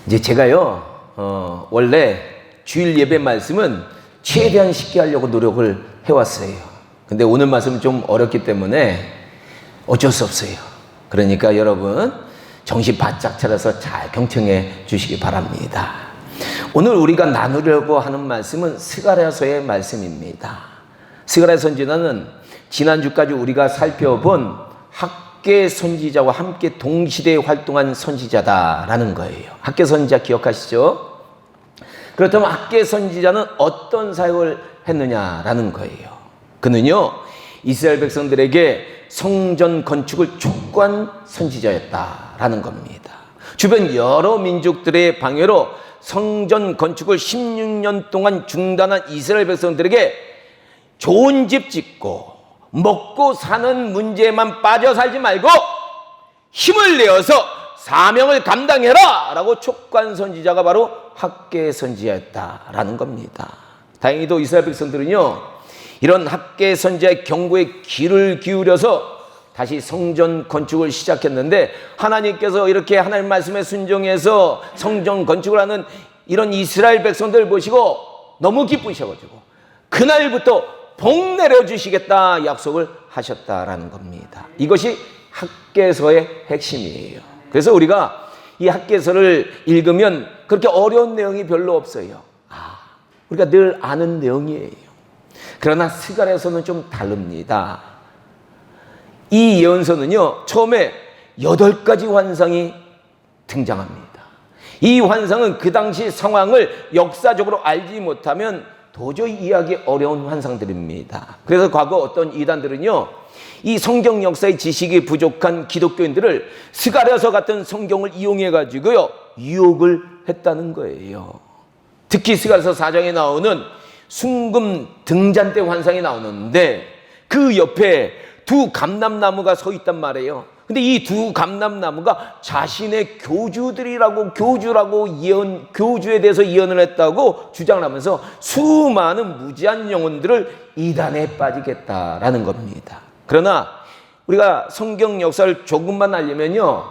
이제 제가요, 원래 주일 예배 말씀은 최대한 쉽게 하려고 노력을 해왔어요. 근데 오늘 말씀은 좀 어렵기 때문에 어쩔 수 없어요. 그러니까 여러분 정신 바짝 차려서 잘 경청해 주시기 바랍니다. 오늘 우리가 나누려고 하는 말씀은 스가랴서의 말씀입니다. 스가랴 선지자는 지난주까지 우리가 살펴본 학계 선지자와 함께 동시대에 활동한 선지자다라는 거예요. 학계 선지자 기억하시죠? 그렇다면 학계 선지자는 어떤 사역을 했느냐라는 거예요. 그는요, 이스라엘 백성들에게 성전 건축을 촉구한 선지자였다라는 겁니다. 주변 여러 민족들의 방해로 성전 건축을 16년 동안 중단한 이스라엘 백성들에게 좋은 집 짓고 먹고 사는 문제만 빠져 살지 말고 힘을 내어서 사명을 감당해라 라고 촉구한 선지자가 바로 학계 선지자였다라는 겁니다. 다행히도 이스라엘 백성들은요, 이런 학계 선지자의 경고에 귀를 기울여서 다시 성전 건축을 시작했는데, 하나님께서 이렇게 하나님 말씀에 순종해서 성전 건축을 하는 이런 이스라엘 백성들 보시고 너무 기쁘셔가지고 그날부터 복 내려주시겠다 약속을 하셨다라는 겁니다. 이것이 학계서의 핵심이에요. 그래서 우리가 이 학계서를 읽으면 그렇게 어려운 내용이 별로 없어요. 우리가 늘 아는 내용이에요. 그러나 스가랴서는 좀 다릅니다. 이 예언서는요, 처음에 8가지 환상이 등장합니다. 이 환상은 그 당시 상황을 역사적으로 알지 못하면 도저히 이해하기 어려운 환상들입니다. 그래서 과거 어떤 이단들은요, 이 성경 역사의 지식이 부족한 기독교인들을 스가랴서 같은 성경을 이용해 가지고요 유혹을 했다는 거예요. 특히 스가랴서 4장에 나오는 순금 등잔대 환상이 나오는데 그 옆에 두 감람나무가 서 있단 말이에요. 근데 이 두 감람나무가 자신의 교주들이라고, 교주에 대해서 예언을 했다고 주장을 하면서 수많은 무지한 영혼들을 이단에 빠지겠다라는 겁니다. 그러나 우리가 성경 역사를 조금만 알려면요,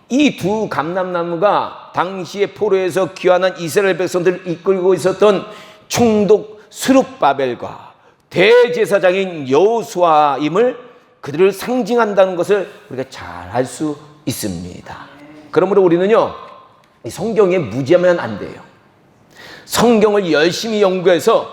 이 두 감람나무가 당시에 포로에서 귀환한 이스라엘 백성들을 이끌고 있었던 총독 스룹바벨과 대제사장인 여호수아임을, 그들을 상징한다는 것을 우리가 잘 알 수 있습니다. 그러므로 우리는요, 이 성경에 무지하면 안 돼요. 성경을 열심히 연구해서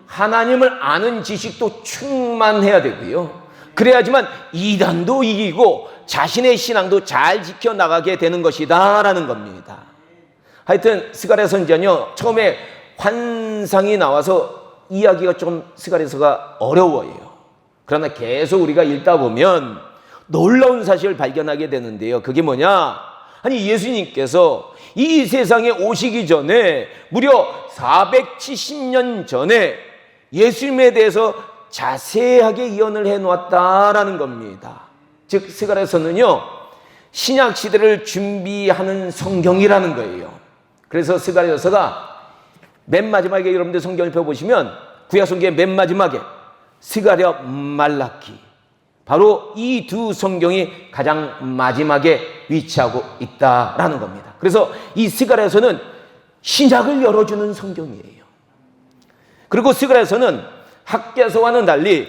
하나님을 아는 지식도 충만해야 되고요, 그래야지만 이단도 이기고 자신의 신앙도 잘 지켜나가게 되는 것이다 라는 겁니다. 하여튼 스가랴 선지자는요, 처음에 환상이 나와서 이야기가 좀 스가랴서가 어려워요. 그러나 계속 우리가 읽다 보면 놀라운 사실을 발견하게 되는데요. 그게 뭐냐? 아니, 예수님께서 이 세상에 오시기 전에 무려 470년 전에 예수님에 대해서 자세하게 예언을 해놓았다라는 겁니다. 즉 스가랴서는요, 신약 시대를 준비하는 성경이라는 거예요. 그래서 스가랴서가 맨 마지막에, 여러분들 성경을 펴보시면 구약 성경의 맨 마지막에 스가랴, 말라키, 바로 이 두 성경이 가장 마지막에 위치하고 있다라는 겁니다. 그래서 이 스가랴서는 신약을 열어주는 성경이에요. 그리고 스가랴서는 학계서와는 달리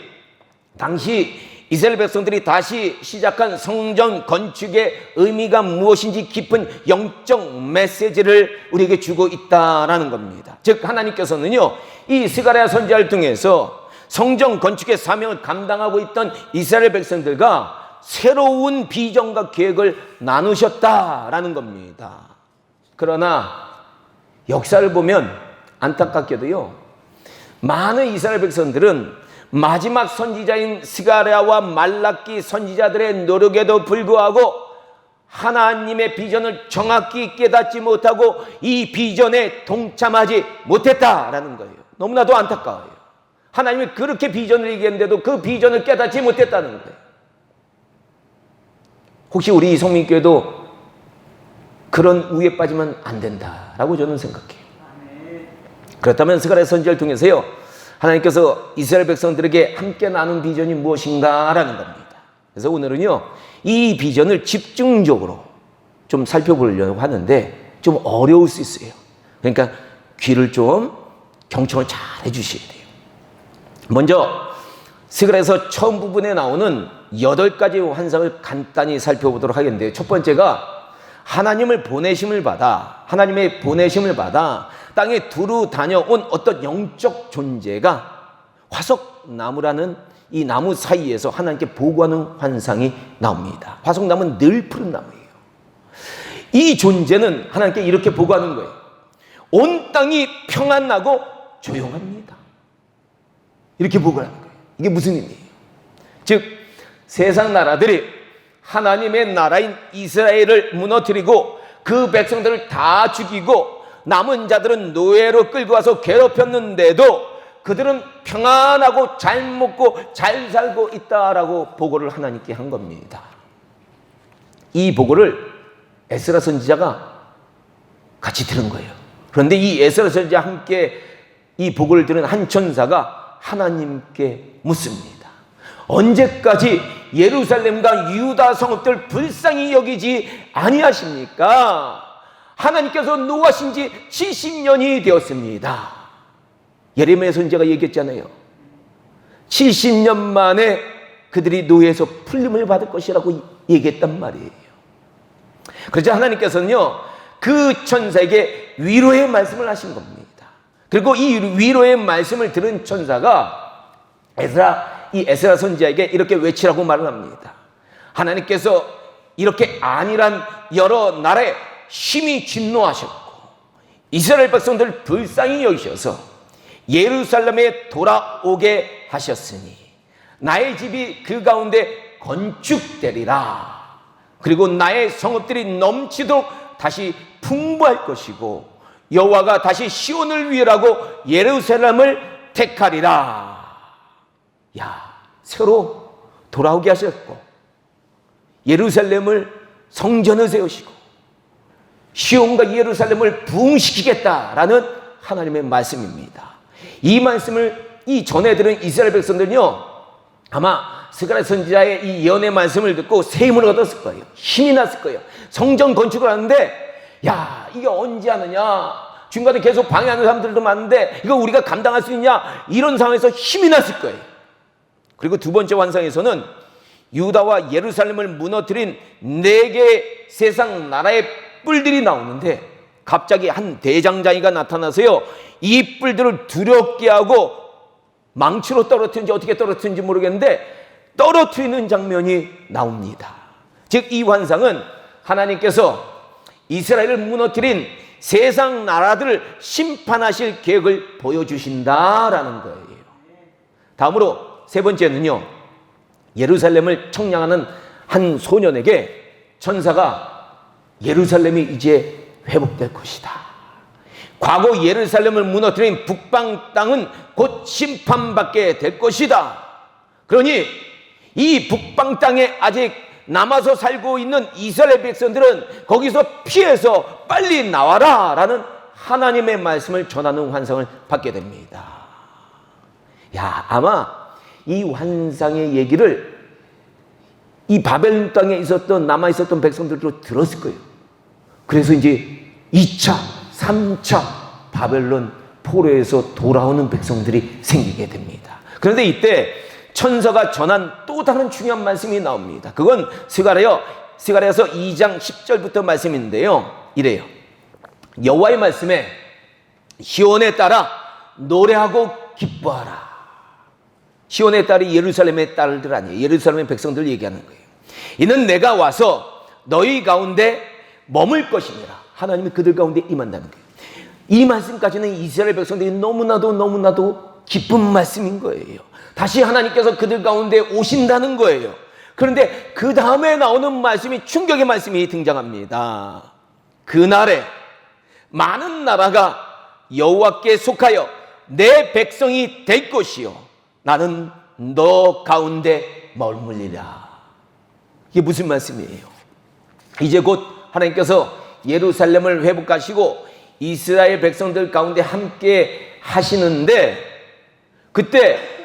당시 이스라엘 백성들이 다시 시작한 성전 건축의 의미가 무엇인지 깊은 영적 메시지를 우리에게 주고 있다라는 겁니다. 즉 하나님께서는요, 이 스가랴 선지자를 통해서 성전 건축의 사명을 감당하고 있던 이스라엘 백성들과 새로운 비전과 계획을 나누셨다라는 겁니다. 그러나 역사를 보면 안타깝게도요, 많은 이스라엘 백성들은 마지막 선지자인 스가랴와 말라키 선지자들의 노력에도 불구하고 하나님의 비전을 정확히 깨닫지 못하고 이 비전에 동참하지 못했다라는 거예요. 너무나도 안타까워요. 하나님이 그렇게 비전을 얘기했는데도 그 비전을 깨닫지 못했다는 거예요. 혹시 우리 이성민교회도 그런 우에 빠지면 안 된다라고 저는 생각해요. 그렇다면 스가랴 선지자를 통해서요, 하나님께서 이스라엘 백성들에게 함께 나눈 비전이 무엇인가라는 겁니다. 그래서 오늘은요, 이 비전을 집중적으로 좀 살펴보려고 하는데, 좀 어려울 수 있어요. 그러니까 귀를 좀 경청을 잘 해주셔야 돼요. 먼저 스가랴서 처음 부분에 나오는 8가지 환상을 간단히 살펴보도록 하겠는데요. 첫 번째가 하나님의 보내심을 받아 땅에 두루 다녀온 어떤 영적 존재가 화석나무라는 이 나무 사이에서 하나님께 보고하는 환상이 나옵니다. 화석나무는 늘 푸른 나무예요. 이 존재는 하나님께 이렇게 보고하는 거예요. 온 땅이 평안하고 조용합니다. 이렇게 보고하는 거예요. 이게 무슨 의미예요? 즉 세상 나라들이 하나님의 나라인 이스라엘을 무너뜨리고 그 백성들을 다 죽이고 남은 자들은 노예로 끌고 와서 괴롭혔는데도 그들은 평안하고 잘 먹고 잘 살고 있다라고 보고를 하나님께 한 겁니다. 이 보고를 에스라 선지자가 같이 들은 거예요. 그런데 이 에스라 선지자와 함께 이 보고를 들은 한 천사가 하나님께 묻습니다. 언제까지 예루살렘과 유다 성읍들 불쌍히 여기지 아니하십니까? 하나님께서 노하신 지 70년이 되었습니다. 예레미야 선지자가 얘기했잖아요. 70년 만에 그들이 노예에서 풀림을 받을 것이라고 얘기했단 말이에요. 그러자 하나님께서는요, 그 천사에게 위로의 말씀을 하신 겁니다. 그리고 이 위로의 말씀을 들은 천사가 이 에스라 선지자에게 이렇게 외치라고 말을 합니다. 하나님께서 이렇게 안일한 여러 나라에 심히 진노하셨고 이스라엘 백성들을 불쌍히 여기셔서 예루살렘에 돌아오게 하셨으니 나의 집이 그 가운데 건축되리라. 그리고 나의 성읍들이 넘치도록 다시 풍부할 것이고 여호와가 다시 시온을 위하라고 예루살렘을 택하리라. 야, 새로 돌아오게 하셨고 예루살렘을 성전을 세우시고 시온과 예루살렘을 부흥시키겠다라는 하나님의 말씀입니다. 이 말씀을 이 전에 들은 이스라엘 백성들은요, 아마 스가랴 선지자의 이 예언의 말씀을 듣고 새 힘을 얻었을 거예요. 힘이 났을 거예요. 성전 건축을 하는데 야, 이게 언제 하느냐, 중간에 계속 방해하는 사람들도 많은데 이거 우리가 감당할 수 있냐, 이런 상황에서 힘이 났을 거예요. 그리고 두 번째 환상에서는 유다와 예루살렘을 무너뜨린 4개의 세상 나라의 뿔들이 나오는데 갑자기 한 대장장이가 나타나서요, 이 뿔들을 두렵게 하고 망치로 떨어뜨린지 어떻게 떨어뜨린지 모르겠는데 떨어뜨리는 장면이 나옵니다. 즉 이 환상은 하나님께서 이스라엘을 무너뜨린 세상 나라들을 심판하실 계획을 보여주신다라는 거예요. 다음으로 세 번째는요, 예루살렘을 청량하는 한 소년에게 천사가 예루살렘이 이제 회복될 것이다. 과거 예루살렘을 무너뜨린 북방 땅은 곧 심판받게 될 것이다. 그러니 이 북방 땅에 아직 남아서 살고 있는 이스라엘 백성들은 거기서 피해서 빨리 나와라 라는 하나님의 말씀을 전하는 환상을 받게 됩니다. 야, 아마 이 환상의 얘기를 이 바벨론 땅에 있었던 남아 있었던 백성들도 들었을 거예요. 그래서 이제 2차, 3차 바벨론 포로에서 돌아오는 백성들이 생기게 됩니다. 그런데 이때 천사가 전한 또 다른 중요한 말씀이 나옵니다. 그건 스가랴서 2장 10절부터 말씀인데요, 이래요. 여호와의 말씀에 시온에 따라 노래하고 기뻐하라. 시온의 딸이 예루살렘의 딸들 아니에요. 예루살렘의 백성들 얘기하는 거예요. 이는 내가 와서 너희 가운데 머물 것이니라. 하나님이 그들 가운데 임한다는 거예요. 이 말씀까지는 이스라엘 백성들이 너무나도 기쁜 말씀인 거예요. 다시 하나님께서 그들 가운데 오신다는 거예요. 그런데 그 다음에 나오는 말씀이 충격의 말씀이 등장합니다. 그날에 많은 나라가 여호와께 속하여 내 백성이 될 것이요 나는 너 가운데 머물리라. 이게 무슨 말씀이에요? 이제 곧 하나님께서 예루살렘을 회복하시고 이스라엘 백성들 가운데 함께 하시는데 그때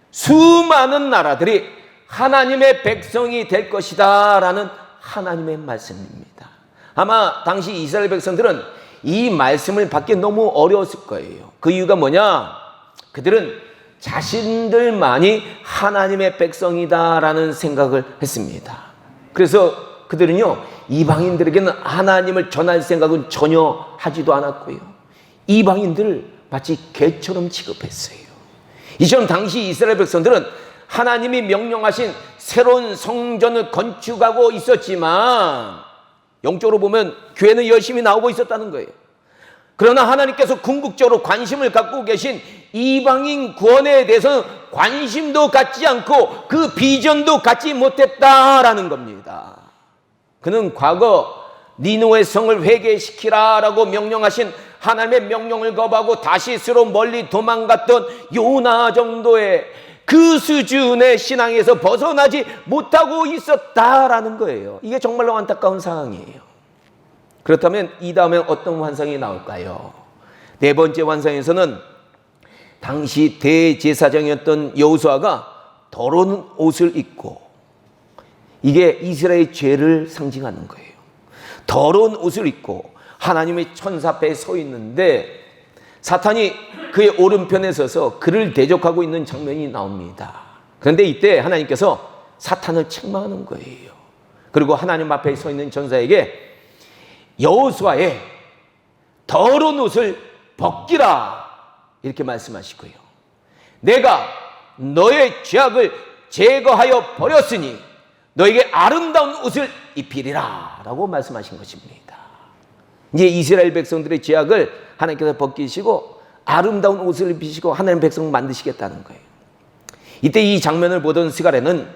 수많은 나라들이 하나님의 백성이 될 것이다 라는 하나님의 말씀입니다. 아마 당시 이스라엘 백성들은 이 말씀을 받기 너무 어려웠을 거예요. 그 이유가 뭐냐? 그들은 자신들만이 하나님의 백성이다라는 생각을 했습니다. 그래서 그들은요, 이방인들에게는 하나님을 전할 생각은 전혀 하지도 않았고요. 이방인들을 마치 개처럼 취급했어요. 이처럼 당시 이스라엘 백성들은 하나님이 명령하신 새로운 성전을 건축하고 있었지만 영적으로 보면 교회는 열심히 나오고 있었다는 거예요. 그러나 하나님께서 궁극적으로 관심을 갖고 계신 이방인 구원에 대해서는 관심도 갖지 않고 그 비전도 갖지 못했다라는 겁니다. 그는 과거 니느웨 성을 회개시키라라고 명령하신 하나님의 명령을 거부하고 다시스로 멀리 도망갔던 요나 정도의 그 수준의 신앙에서 벗어나지 못하고 있었다라는 거예요. 이게 정말로 안타까운 상황이에요. 그렇다면 이 다음엔 어떤 환상이 나올까요? 네 번째 환상에서는 당시 대제사장이었던 여호수아가 더러운 옷을 입고, 이게 이스라엘의 죄를 상징하는 거예요. 더러운 옷을 입고 하나님의 천사 앞에 서 있는데 사탄이 그의 오른편에 서서 그를 대적하고 있는 장면이 나옵니다. 그런데 이때 하나님께서 사탄을 책망하는 거예요. 그리고 하나님 앞에 서 있는 전사에게 여호수아의 더러운 옷을 벗기라 이렇게 말씀하시고요. 내가 너의 죄악을 제거하여 버렸으니 너에게 아름다운 옷을 입히리라 라고 말씀하신 것입니다. 이제 이스라엘 백성들의 죄악을 하나님께서 벗기시고 아름다운 옷을 입히시고 하나님 백성 만드시겠다는 거예요. 이때 이 장면을 보던 스가랴는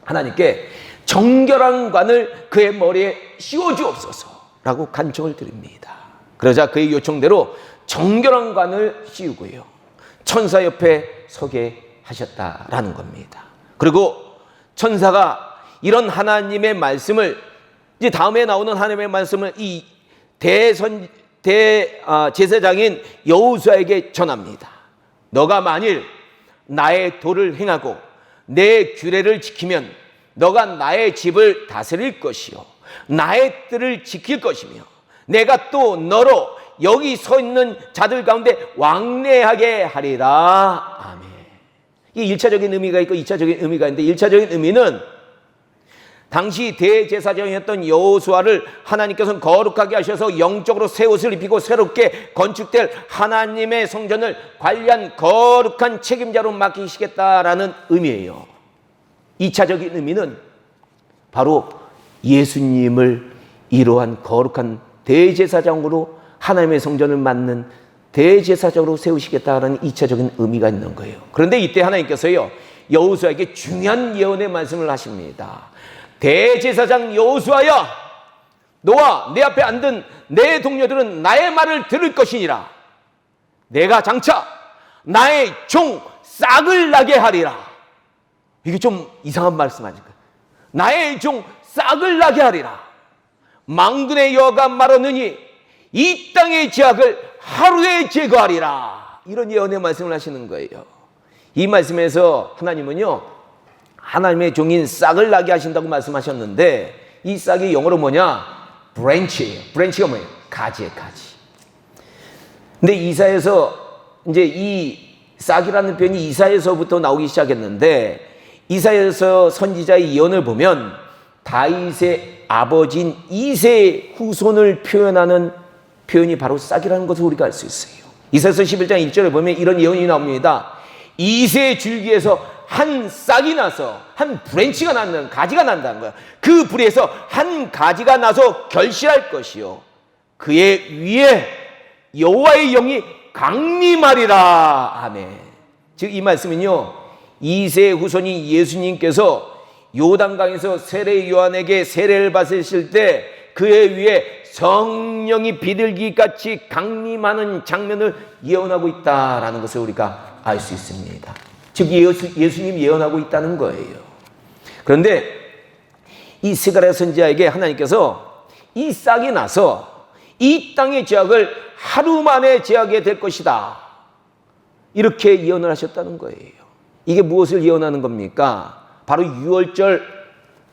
하나님께 정결한 관을 그의 머리에 씌워주옵소서 라고 간청을 드립니다. 그러자 그의 요청대로 정결한 관을 씌우고요, 천사 옆에 서게 하셨다라는 겁니다. 그리고 천사가 이런 하나님의 말씀을, 이제 다음에 나오는 하나님의 말씀을 이 제사장인 여호수아에게 전합니다. 너가 만일 나의 도를 행하고 내 규례를 지키면 너가 나의 집을 다스릴 것이요 나의 뜰을 지킬 것이며 내가 또 너로 여기 서 있는 자들 가운데 왕래하게 하리라. 아멘. 이게 1차적인 의미가 있고 2차적인 의미가 있는데, 1차적인 의미는 당시 대제사장이었던 여호수아를 하나님께서는 거룩하게 하셔서 영적으로 새 옷을 입히고 새롭게 건축될 하나님의 성전을 관리한 거룩한 책임자로 맡기시겠다라는 의미예요. 2차적인 의미는 바로 예수님을 이러한 거룩한 대제사장으로 하나님의 성전을 맡는 대제사장으로 세우시겠다라는 2차적인 의미가 있는 거예요. 그런데 이때 하나님께서요, 여호수아에게 중요한 예언의 말씀을 하십니다. 대제사장 여호수아야, 너와 내 앞에 앉은 내 동료들은 나의 말을 들을 것이니라. 내가 장차 나의 종 싹을 나게 하리라. 이게 좀 이상한 말씀 아닐까요? 나의 종 싹을 나게 하리라. 만군의 여호와가 말하느니 이 땅의 죄악을 하루에 제거하리라. 이런 예언의 말씀을 하시는 거예요. 이 말씀에서 하나님은요, 하나님의 종인 싹을 나게 하신다고 말씀하셨는데, 이 싹이 영어로 뭐냐? 브랜치예요. 브랜치가 뭐예요? 가지예요, 가지. 근데 이사야서 이제 이 싹이라는 표현이 이사야서부터 나오기 시작했는데, 이사야서 선지자의 예언을 보면 다윗의 아버지인 이새의 후손을 표현하는 표현이 바로 싹이라는 것을 우리가 알 수 있어요. 이사야서 11장 1절에 보면 이런 예언이 나옵니다. 이새의 줄기에서 한 싹이 나서 한 브랜치가 낳는, 가지가 난다는 거야. 그 뿌리에서 한 가지가 나서 결실할 것이요 그의 위에 여호와의 영이 강림하리라. 아멘. 즉 이 말씀은요, 이새의 후손인 예수님께서 요단강에서 세례 요한에게 세례를 받으실 때 그의 위에 성령이 비둘기같이 강림하는 장면을 예언하고 있다라는 것을 우리가 알 수 있습니다. 즉 예수님 예언하고 있다는 거예요. 그런데 이 스가랴 선지자에게 하나님께서 이 싹이 나서 이 땅의 죄악을 하루 만에 제하게 될 것이다, 이렇게 예언을 하셨다는 거예요. 이게 무엇을 예언하는 겁니까? 바로 유월절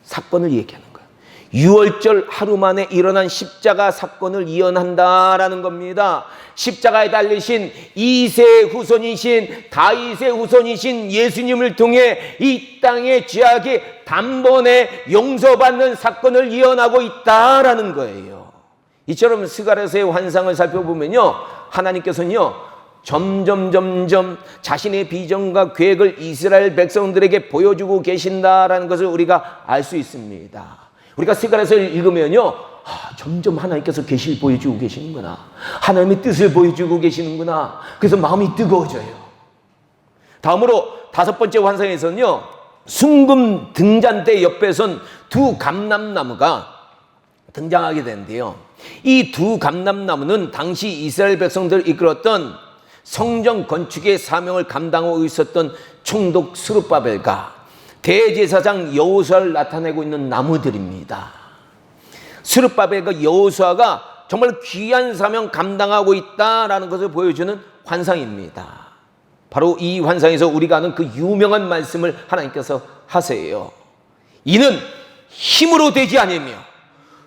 사건을 얘기하는 거예요. 유월절 하루 만에 일어난 십자가 사건을 이어난다라는 겁니다. 십자가에 달리신 이세 후손이신 다윗의 후손이신 예수님을 통해 이 땅의 죄악이 단번에 용서받는 사건을 이어나고 있다라는 거예요. 이처럼 스가랴서의 환상을 살펴보면요, 하나님께서는요 점점 자신의 비전과 계획을 이스라엘 백성들에게 보여주고 계신다라는 것을 우리가 알 수 있습니다. 우리가 스가랴서를 읽으면요, 점점 하나님께서 계시를 보여주고 계시는구나, 하나님의 뜻을 보여주고 계시는구나. 그래서 마음이 뜨거워져요. 다음으로 다섯 번째 환상에서는요, 순금 등잔대 옆에 선 두 감람나무가 등장하게 되는데요, 이 두 감람나무는 당시 이스라엘 백성들을 이끌었던 성전 건축의 사명을 감당하고 있었던 총독 스룹바벨과 대제사장 여호수아를 나타내고 있는 나무들입니다. 스룹바벨과 여호수아가 정말 귀한 사명 감당하고 있다라는 것을 보여주는 환상입니다. 바로 이 환상에서 우리가 아는 그 유명한 말씀을 하나님께서 하세요. 이는 힘으로 되지 아니며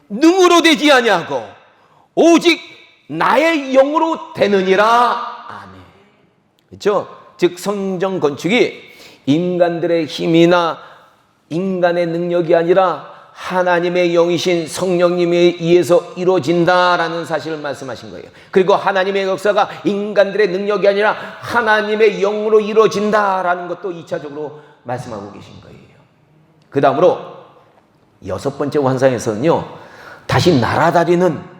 능으로 되지 아니하고 오직 나의 영으로 되느니라. 아멘. 그렇죠? 즉 성전 건축이 인간들의 힘이나 인간의 능력이 아니라 하나님의 영이신 성령님에 의해서 이루어진다라는 사실을 말씀하신 거예요. 그리고 하나님의 역사가 인간들의 능력이 아니라 하나님의 영으로 이루어진다라는 것도 2차적으로 말씀하고 계신 거예요. 그 다음으로 여섯 번째 환상에서는요, 다시 날아다니는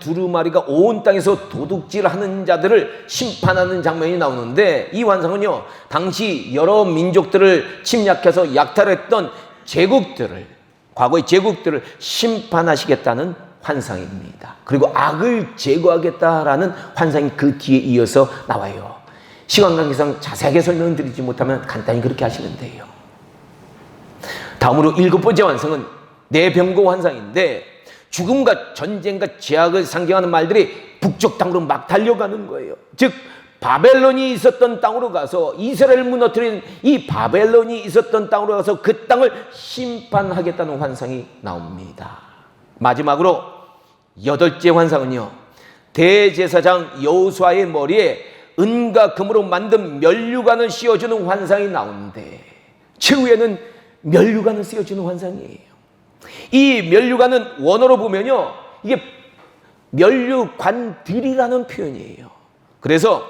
두루마리가 온 땅에서 도둑질하는 자들을 심판하는 장면이 나오는데, 이 환상은요, 당시 여러 민족들을 침략해서 약탈했던 제국들을, 과거의 제국들을 심판하시겠다는 환상입니다. 그리고 악을 제거하겠다라는 환상이 그 뒤에 이어서 나와요. 시간 관계상 자세하게 설명을 드리지 못하면 간단히 그렇게 하시면 돼요. 다음으로 일곱 번째 환상은 내병고 환상인데, 죽음과 전쟁과 죄악을 상징하는 말들이 북쪽 땅으로 막 달려가는 거예요. 즉 바벨론이 있었던 땅으로 가서, 이스라엘을 무너뜨린 이 바벨론이 있었던 땅으로 가서 그 땅을 심판하겠다는 환상이 나옵니다. 마지막으로 여덟째 환상은요, 대제사장 여호수아의 머리에 은과 금으로 만든 면류관을 씌워주는 환상이 나오는데, 최후에는 면류관을 씌워주는 환상이에요. 이 면류관은 원어로 보면요, 이게 면류관들이라는 표현이에요. 그래서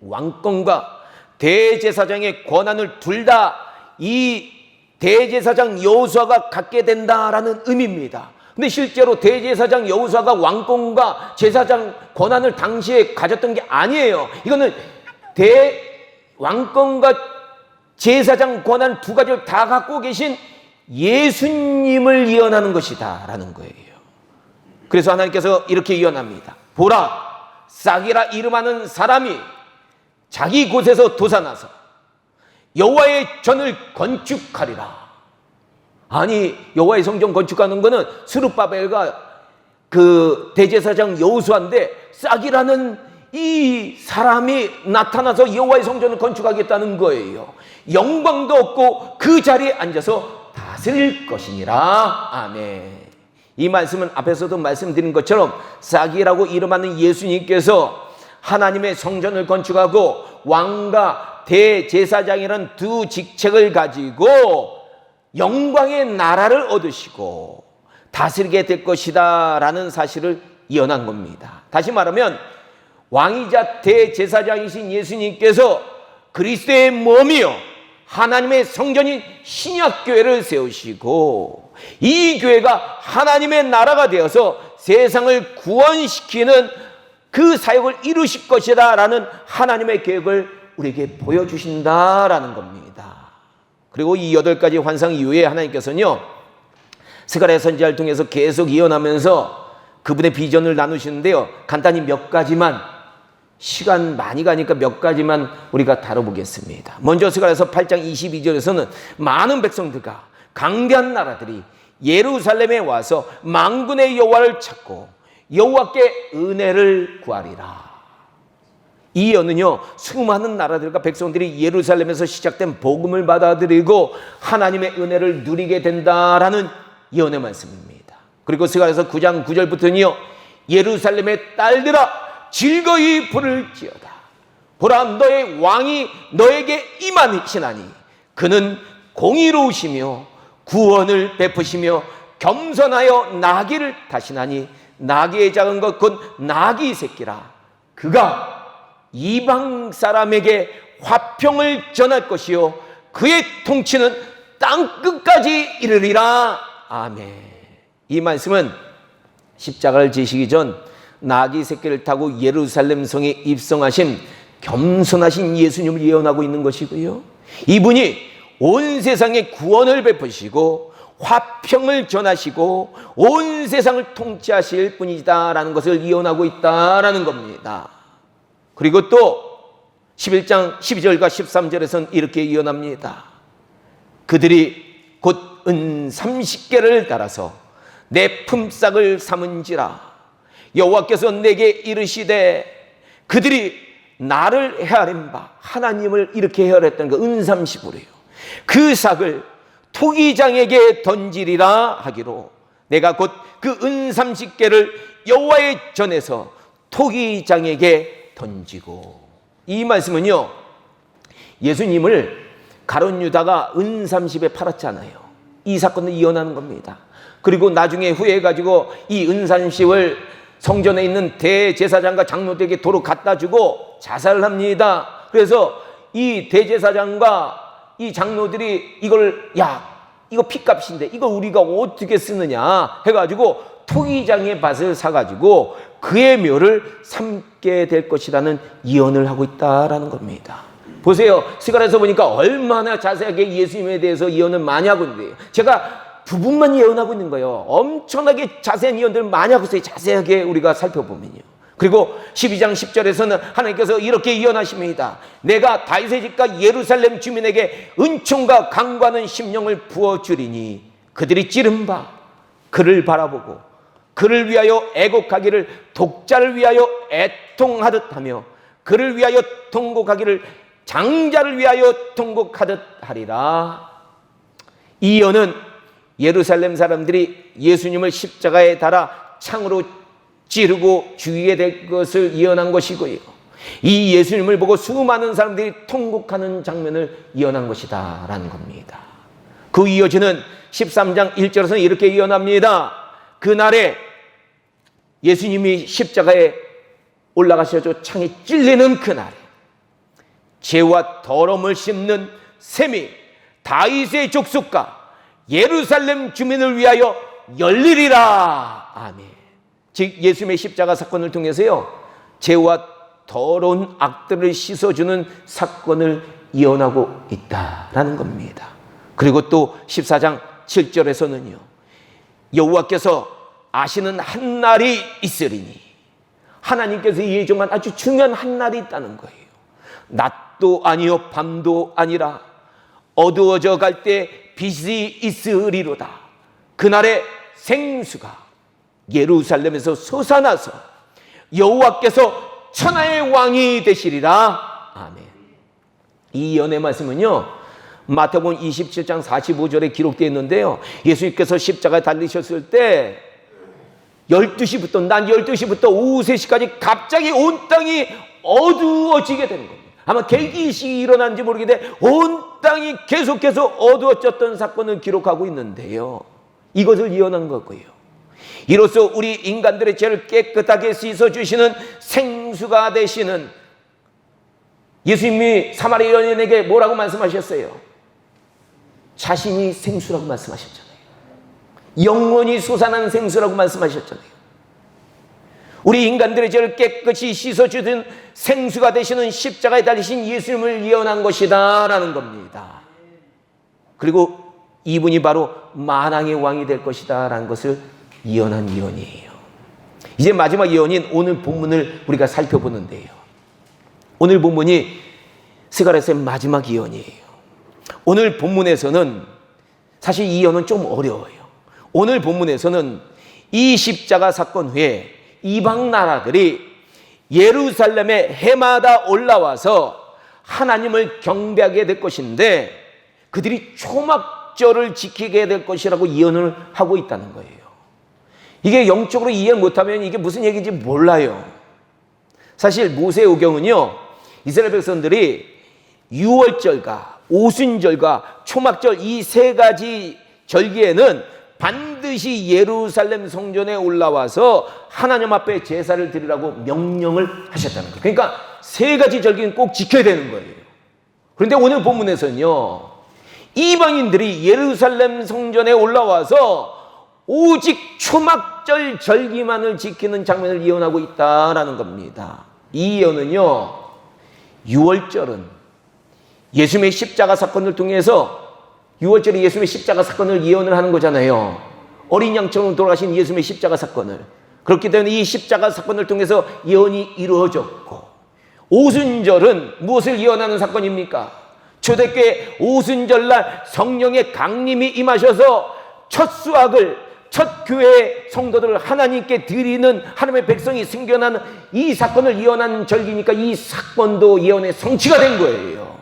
왕권과 대제사장의 권한을 둘 다 이 대제사장 여호수아가 갖게 된다라는 의미입니다. 근데 실제로 대제사장 여호수아가 왕권과 제사장 권한을 당시에 가졌던 게 아니에요. 이거는 왕권과 제사장 권한 두 가지를 다 갖고 계신 예수님을 예언하는 것이다 라는 거예요. 그래서 하나님께서 이렇게 예언합니다. 보라, 싹이라 이름하는 사람이 자기 곳에서 솟아나서 여호와의 전을 건축하리라. 아니, 여호와의 성전 건축하는 거는 스룹바벨과 그 대제사장 여호수아인데, 싹이라는 이 사람이 나타나서 여호와의 성전을 건축하겠다는 거예요. 영광도 없고 그 자리에 앉아서 다스릴 것이니라. 아멘. 이 말씀은 앞에서도 말씀드린 것처럼 싹이라고 이름하는 예수님께서 하나님의 성전을 건축하고 왕과 대제사장이라는 두 직책을 가지고 영광의 나라를 얻으시고 다스리게 될 것이다 라는 사실을 예언한 겁니다. 다시 말하면 왕이자 대제사장이신 예수님께서 그리스도의 몸이요 하나님의 성전인 신약교회를 세우시고, 이 교회가 하나님의 나라가 되어서 세상을 구원시키는 그 사역을 이루실 것이다 라는 하나님의 계획을 우리에게 보여주신다라는 겁니다. 그리고 이 8가지 환상 이후에 하나님께서는요, 스가랴 선지자를 통해서 계속 예언하면서 그분의 비전을 나누시는데요, 간단히 몇 가지만, 시간 많이 가니까 몇 가지만 우리가 다뤄보겠습니다. 먼저 스가랴서 8장 22절에서는 많은 백성들과 강대한 나라들이 예루살렘에 와서 만군의 여호와를 찾고 여호와께 은혜를 구하리라. 이 예언은요, 수많은 나라들과 백성들이 예루살렘에서 시작된 복음을 받아들이고 하나님의 은혜를 누리게 된다라는 예언의 말씀입니다. 그리고 스가랴서 9장 9절부터는요, 예루살렘의 딸들아 즐거이 부를지어다. 보라, 너의 왕이 너에게 임하시나니 그는 공의로우시며 구원을 베푸시며 겸손하여 나귀를 타시나니 나귀의 작은 것 곧 나귀 새끼라. 그가 이방 사람에게 화평을 전할 것이요 그의 통치는 땅 끝까지 이르리라. 아멘. 이 말씀은 십자가를 지시기 전 나귀 새끼를 타고 예루살렘 성에 입성하신 겸손하신 예수님을 예언하고 있는 것이고요, 이분이 온 세상에 구원을 베푸시고 화평을 전하시고 온 세상을 통치하실 분이다라는 것을 예언하고 있다라는 겁니다. 그리고 또 11장 12절과 13절에서는 이렇게 예언합니다. 그들이 곧 은 30개를 달아서 내 품삯을 삼은지라. 여호와께서 내게 이르시되, 그들이 나를 헤아린 바, 하나님을 이렇게 헤아렸다는 거, 은삼십으로요. 그 삭을 토기장에게 던지리라 하기로, 내가 곧 그 은30개를 여호와의 전에서 토기장에게 던지고. 이 말씀은요, 예수님을 가룟 유다가 은30에 팔았잖아요. 이 사건을 이어나는 겁니다. 그리고 나중에 후회해가지고 이 은30을 성전에 있는 대제사장과 장로들에게 도로 갖다 주고 자살을 합니다. 그래서 이 대제사장과 이 장로들이 이걸, 야, 이거 핏값인데 이거 우리가 어떻게 쓰느냐 해가지고 토기장의 밭을 사가지고 그의 묘를 삼게 될 것이라는 예언을 하고 있다라는 겁니다. 보세요. 스가랴서 보니까 얼마나 자세하게 예수님에 대해서 예언을 많이 하고 있는데요. 제가 부분만 예언하고 있는 거예요. 엄청나게 자세한 예언들을 많이 하고 있어요. 자세하게 우리가 살펴보면요. 그리고 12장 10절에서는 하나님께서 이렇게 예언하십니다. 내가 다윗의 집과 예루살렘 주민에게 은총과 강구하는 심령을 부어주리니 그들이 찌른 바 그를 바라보고 그를 위하여 애곡하기를 독자를 위하여 애통하듯 하며 그를 위하여 통곡하기를 장자를 위하여 통곡하듯 하리라. 이 예언은 예루살렘 사람들이 예수님을 십자가에 달아 창으로 찌르고 죽이게 될 것을 예언한 것이고요, 이 예수님을 보고 수많은 사람들이 통곡하는 장면을 예언한 것이다 라는 겁니다. 그 이어지는 13장 1절에서는 이렇게 예언합니다. 그날에 예수님이 십자가에 올라가셔서 창에 찔리는 그날에 죄와 더러움을 씹는 셈이 다윗의 족속과 예루살렘 주민을 위하여 열리리라. 아멘. 즉 예수님의 십자가 사건을 통해서요, 죄와 더러운 악들을 씻어주는 사건을 예언하고 있다라는 겁니다. 그리고 또 14장 7절에서는요, 여호와께서 아시는 한 날이 있으리니, 하나님께서 예정한 아주 중요한 한 날이 있다는 거예요. 낮도 아니요 밤도 아니라 어두워져 갈 때 빛이 있으리로다. 그날에 생수가 예루살렘에서 솟아나서 여호와께서 천하의 왕이 되시리라. 아멘. 이 예언의 말씀은요, 마태복음 27장 45절에 기록되어 있는데요, 예수님께서 십자가에 달리셨을 때 12시부터 낮 12시부터 오후 3시까지 갑자기 온 땅이 어두워지게 되는 겁니다. 아마 개기식이 일어난지 모르겠는데 온 땅이 계속해서 어두워졌던 사건을 기록하고 있는데요, 이것을 예언한 거고요, 이로써 우리 인간들의 죄를 깨끗하게 씻어주시는 생수가 되시는 예수님이 사마리아 여인에게 뭐라고 말씀하셨어요? 자신이 생수라고 말씀하셨잖아요. 영원히 솟아나는 생수라고 말씀하셨잖아요. 우리 인간들의 죄를 깨끗이 씻어주는 생수가 되시는 십자가에 달리신 예수님을 예언한 것이다 라는 겁니다. 그리고 이분이 바로 만왕의 왕이 될 것이다 라는 것을 예언한 예언이에요. 이제 마지막 예언인 오늘 본문을 우리가 살펴보는데요, 오늘 본문이 스가랴서의 마지막 예언이에요. 오늘 본문에서는 사실 이 예언은 좀 어려워요. 오늘 본문에서는 이 십자가 사건 후에 이방 나라들이 예루살렘의 해마다 올라와서 하나님을 경배하게 될 것인데, 그들이 초막 초막절을 지키게 될 것이라고 예언을 하고 있다는 거예요. 이게 영적으로 이해 못하면 이게 무슨 얘기인지 몰라요. 사실 모세오경은요, 이스라엘 백성들이 유월절과 오순절과 초막절 이 세 가지 절기에는 반드시 예루살렘 성전에 올라와서 하나님 앞에 제사를 드리라고 명령을 하셨다는 거예요. 그러니까 세 가지 절기는 꼭 지켜야 되는 거예요. 그런데 오늘 본문에서는요, 이방인들이 예루살렘 성전에 올라와서 오직 초막절 절기만을 지키는 장면을 예언하고 있다라는 겁니다. 이 예언은요, 유월절은 예수님의 십자가 사건을 통해서, 유월절이 예수님의 십자가 사건을 예언을 하는 거잖아요. 어린 양처럼 돌아가신 예수님의 십자가 사건을. 그렇기 때문에 이 십자가 사건을 통해서 예언이 이루어졌고, 오순절은 무엇을 예언하는 사건입니까? 초대교회 오순절날 성령의 강림이 임하셔서 첫 수확을, 첫 교회 성도들을 하나님께 드리는 하나님의 백성이 생겨나는 이 사건을 예언하는 절기니까 이 사건도 예언의 성취가 된 거예요.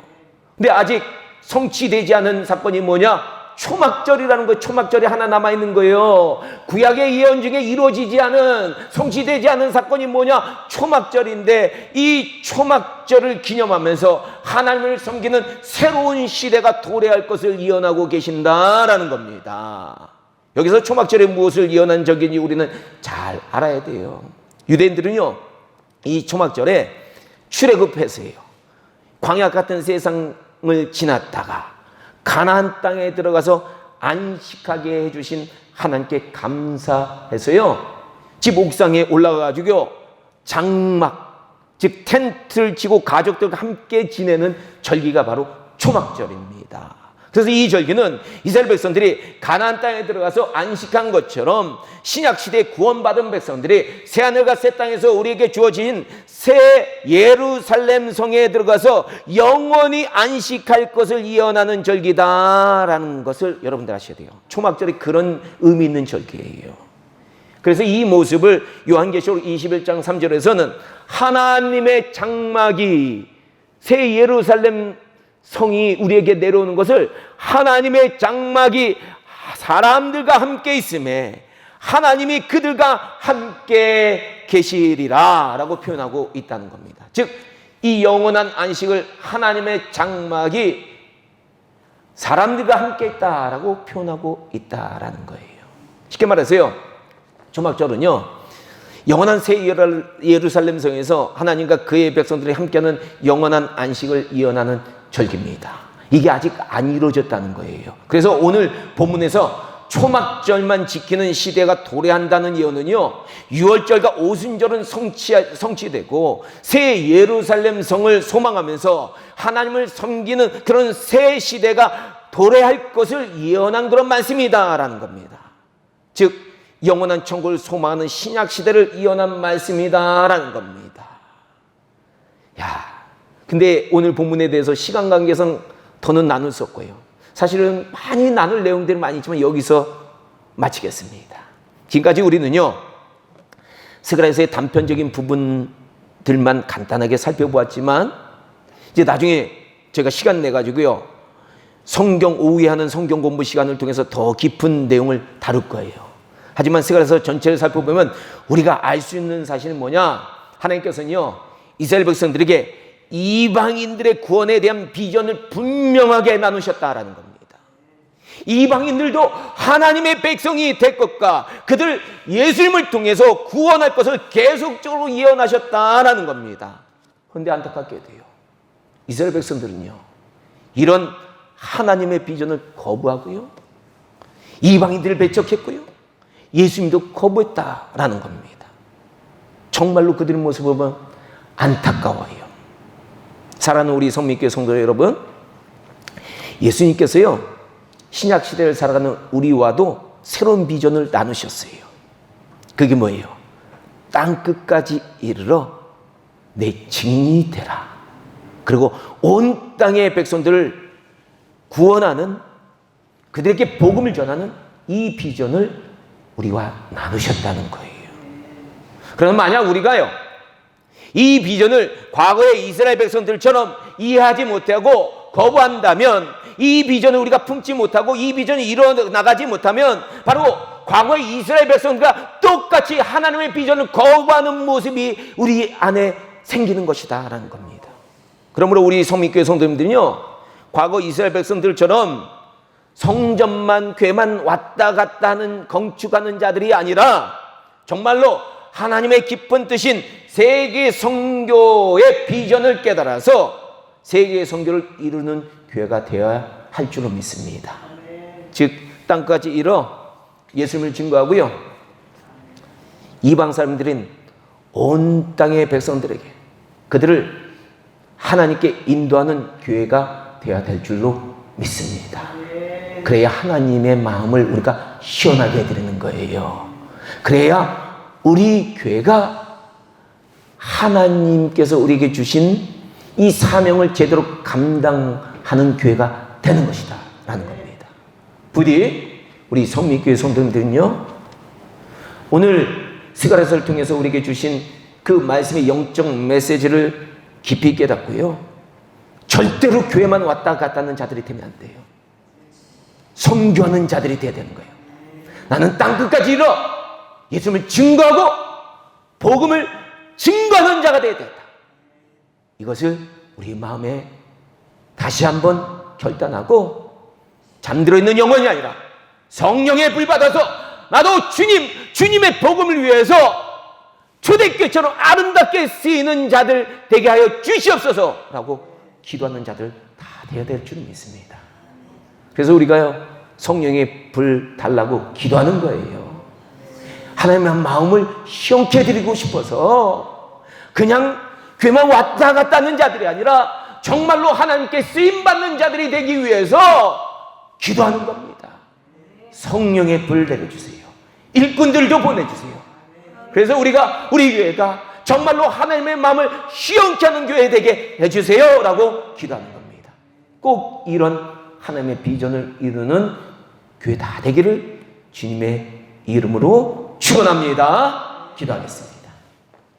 근데 아직 성취되지 않은 사건이 뭐냐? 초막절이라는 거예요. 초막절이 하나 남아있는 거예요. 구약의 예언 중에 이루어지지 않은, 성취되지 않은 사건이 뭐냐? 초막절인데 이 초막절을 기념하면서 하나님을 섬기는 새로운 시대가 도래할 것을 예언하고 계신다라는 겁니다. 여기서 초막절에 무엇을 예언한 적인지 우리는 잘 알아야 돼요. 유대인들은요, 이 초막절에 출애굽해서요, 광야 같은 세상을 지났다가 가나안 땅에 들어가서 안식하게 해주신 하나님께 감사해서요, 집 옥상에 올라가가지고요, 장막, 즉 텐트를 치고 가족들과 함께 지내는 절기가 바로 초막절입니다. 그래서 이 절기는 이스라엘 백성들이 가나안 땅에 들어가서 안식한 것처럼 신약시대에 구원받은 백성들이 새하늘과 새 땅에서 우리에게 주어진 새 예루살렘 성에 들어가서 영원히 안식할 것을 예언하는 절기다라는 것을 여러분들 아셔야 돼요. 초막절이 그런 의미 있는 절기예요. 그래서 이 모습을 요한계시록 21장 3절에서는 하나님의 장막이 새 예루살렘 성이 우리에게 내려오는 것을 하나님의 장막이 사람들과 함께 있음에 하나님이 그들과 함께 계시리라 라고 표현하고 있다는 겁니다. 즉, 이 영원한 안식을 하나님의 장막이 사람들과 함께 있다라고 표현하고 있다라는 거예요. 쉽게 말해서요, 초막절은요, 영원한 새 예루살렘 성에서 하나님과 그의 백성들이 함께하는 영원한 안식을 예언하는 절기입니다. 이게 아직 안 이루어졌다는 거예요. 그래서 오늘 본문에서 초막절만 지키는 시대가 도래한다는 예언은요, 유월절과 오순절은 성취되고 새 예루살렘 성을 소망하면서 하나님을 섬기는 그런 새 시대가 도래할 것을 예언한 그런 말씀이다라는 겁니다. 즉, 영원한 천국을 소망하는 신약 시대를 예언한 말씀이다라는 겁니다. 야, 근데 오늘 본문에 대해서 시간 관계상 더는 나눌 수 없고요. 사실은 많이 나눌 내용들이 많이 있지만 여기서 마치겠습니다. 지금까지 우리는요, 스가랴서의 단편적인 부분들만 간단하게 살펴보았지만 이제 나중에 제가 시간 내가지고요, 성경 오후에 하는 성경 공부 시간을 통해서 더 깊은 내용을 다룰 거예요. 하지만 스가랴서 전체를 살펴보면 우리가 알 수 있는 사실은 뭐냐? 하나님께서는요, 이스라엘 백성들에게 이방인들의 구원에 대한 비전을 분명하게 나누셨다라는 겁니다. 이방인들도 하나님의 백성이 될 것과 그들 예수님을 통해서 구원할 것을 계속적으로 예언하셨다라는 겁니다. 그런데 안타깝게도요, 이스라엘 백성들은요, 이런 하나님의 비전을 거부하고요, 이방인들을 배척했고요, 예수님도 거부했다라는 겁니다. 정말로 그들의 모습을 보면 안타까워요. 사랑하는 우리 성민교회 성도 여러분, 예수님께서요, 신약 시대를 살아가는 우리와도 새로운 비전을 나누셨어요. 그게 뭐예요? 땅 끝까지 이르러 내 증인이 되라. 그리고 온 땅의 백성들을 구원하는, 그들에게 복음을 전하는 이 비전을 우리와 나누셨다는 거예요. 그러면 만약 우리가요, 이 비전을 과거의 이스라엘 백성들처럼 이해하지 못하고 거부한다면 이 비전을 우리가 품지 못하고 이 비전이 이뤄나가지 못하면 바로 과거의 이스라엘 백성들과 똑같이 하나님의 비전을 거부하는 모습이 우리 안에 생기는 것이다 라는 겁니다. 그러므로 우리 성민교회 성도님들은요, 과거 이스라엘 백성들처럼 성전만 교회만 왔다 갔다 하는 건축하는 자들이 아니라 정말로 하나님의 깊은 뜻인 세계 선교의 비전을 깨달아서 세계 선교를 이루는 교회가 되어야 할 줄로 믿습니다. 즉 땅까지 이뤄 예수님을 증거하고요, 이방 사람들인 온 땅의 백성들에게 그들을 하나님께 인도하는 교회가 되어야 될 줄로 믿습니다. 그래야 하나님의 마음을 우리가 시원하게 해드리는 거예요. 그래야 우리 교회가 하나님께서 우리에게 주신 이 사명을 제대로 감당하는 교회가 되는 것이다 라는 겁니다. 부디 우리 성민교회 성도님들은요, 오늘 스가랴서를 통해서 우리에게 주신 그 말씀의 영적 메시지를 깊이 깨닫고요, 절대로 교회만 왔다 갔다 하는 자들이 되면 안 돼요. 선교하는 자들이 되어야 되는 거예요. 나는 땅끝까지 이뤄 예수님을 증거하고 복음을 증거하는 자가 되어야 된다. 이것을 우리 마음에 다시 한번 결단하고 잠들어 있는 영혼이 아니라 성령의 불 받아서 나도 주님의 복음을 위해서 초대교회처럼 아름답게 쓰이는 자들 되게 하여 주시옵소서라고 기도하는 자들 다 되어야 될 줄 믿습니다. 그래서 우리가요, 성령의 불 달라고 기도하는 거예요. 하나님의 마음을 시원케 해드리고 싶어서 그냥 교회만 왔다 갔다 하는 자들이 아니라 정말로 하나님께 쓰임받는 자들이 되기 위해서 기도하는 겁니다. 성령의 불 내려주세요. 일꾼들도 보내주세요. 그래서 우리 교회가 정말로 하나님의 마음을 시원케 하는 교회 되게 해주세요 라고 기도하는 겁니다. 꼭 이런 하나님의 비전을 이루는 교회 다 되기를 주님의 이름으로 축원합니다. 기도하겠습니다.